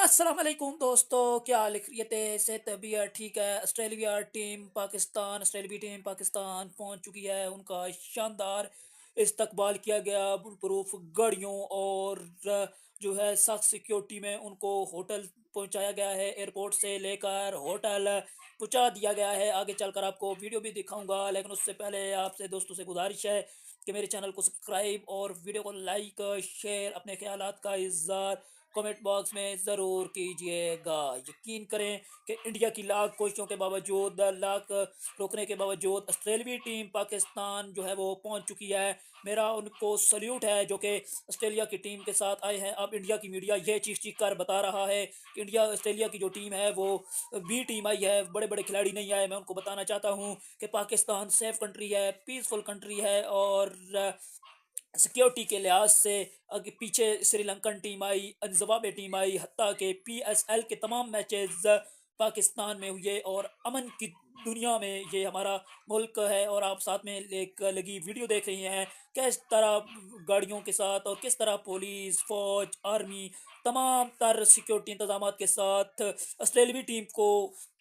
अस्सलाम वालेकुम दोस्तों, क्या हाल खैरियत है? से तबीयत ठीक है? ऑस्ट्रेलियावी टीम पाकिस्तान पहुंच चुकी है। उनका शानदार इस्तकबाल किया गया प्रूफ गाड़ियों और जो है सख्त सिक्योरिटी में उनको होटल पहुंचाया गया है। एयरपोर्ट से लेकर होटल पहुंचा दिया गया है। आगे चलकर आपको वीडियो भी दिखाऊंगा, लेकिन उससे पहले आपसे दोस्तों से गुजारिश है कि मेरे चैनल को सब्सक्राइब और वीडियो को लाइक शेयर, अपने ख्यालात का इज़हार कमेंट बॉक्स में ज़रूर कीजिएगा। यकीन करें कि इंडिया की लाख कोशिशों के बावजूद, लाख रोकने के बावजूद ऑस्ट्रेलियावी टीम पाकिस्तान जो है वो पहुंच चुकी है। मेरा उनको सल्यूट है जो कि ऑस्ट्रेलिया की टीम के साथ आए हैं। अब इंडिया की मीडिया ये चीख चीख कर बता रहा है कि इंडिया ऑस्ट्रेलिया की जो टीम है वो बी टीम आई है, बड़े बड़े खिलाड़ी नहीं आए। मैं उनको बताना चाहता हूँ कि पाकिस्तान सेफ कंट्री है, पीसफुल कंट्री है और सिक्योरिटी के लिहाज से आगे पीछे श्रीलंकन टीम आई, जिम्बाब्वे टीम आई, हत्ता के पीएसएल के तमाम मैचेस पाकिस्तान में हुए और अमन की दुनिया में ये हमारा मुल्क है। और आप साथ में एक लगी वीडियो देख रही हैं किस तरह गाड़ियों के साथ और किस तरह पुलिस फौज आर्मी तमाम तर सिक्योरिटी इंतजाम के साथ ऑस्ट्रेलियावी टीम को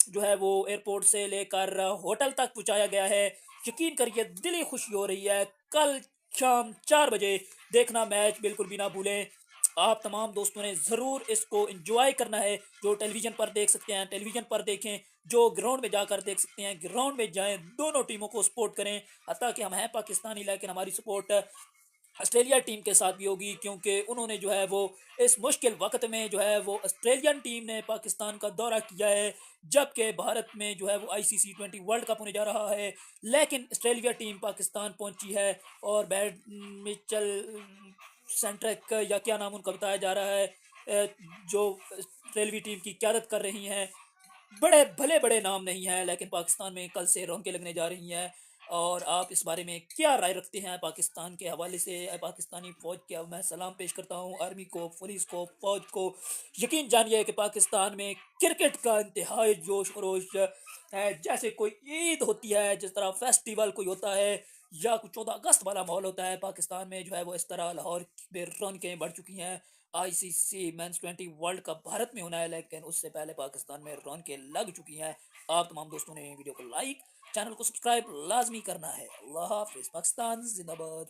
जो है वो एयरपोर्ट से लेकर होटल तक पहुंचाया गया है। यकीन करिए दिली खुशी हो रही है। कल शाम 4 बजे देखना मैच बिल्कुल भी ना भूलें। आप तमाम दोस्तों ने ज़रूर इसको एंजॉय करना है। जो टेलीविज़न पर देख सकते हैं टेलीविज़न पर देखें, जो ग्राउंड में जाकर देख सकते हैं ग्राउंड में जाएं, दोनों टीमों को सपोर्ट करें। हत्ता कि हम हैं पाकिस्तानी, लेकिन हमारी सपोर्ट ऑस्ट्रेलिया टीम के साथ भी होगी, क्योंकि उन्होंने जो है वो इस मुश्किल वक्त में जो है वो ऑस्ट्रेलियन टीम ने पाकिस्तान का दौरा किया है, जबकि भारत में जो है वो ICC 20 वर्ल्ड कप होने जा रहा है। लेकिन ऑस्ट्रेलिया टीम पाकिस्तान पहुंची है और बैड मिचल सेंट्रिक या क्या नाम उनका बताया जा रहा है, जो ऑस्ट्रेलिया टीम की क्यादत कर रही हैं। बड़े भले बड़े नाम नहीं हैं, लेकिन पाकिस्तान में कल से रौनकें लगने जा रही हैं। और आप इस बारे में क्या राय रखते हैं? पाकिस्तान के हवाले से पाकिस्तानी फौज के अब मैं सलाम पेश करता हूँ, आर्मी को, पुलिस को, फौज को। यकीन जानिए कि पाकिस्तान में क्रिकेट का इंतहाई जोश खरोश है। जैसे कोई ईद होती है, जिस तरह फेस्टिवल कोई होता है, या कुछ 14 अगस्त वाला माहौल होता है, पाकिस्तान में जो है वो इस तरह लाहौर में रौनकें बढ़ चुकी हैं। ICC मेंस 20 वर्ल्ड कप भारत में होना है, लेकिन उससे पहले पाकिस्तान में रौनकें लग चुकी हैं। आप तमाम दोस्तों ने वीडियो को लाइक, चैनल को सब्सक्राइब लाजमी करना है। अल्लाह हाफिज़। पाकिस्तान जिंदाबाद।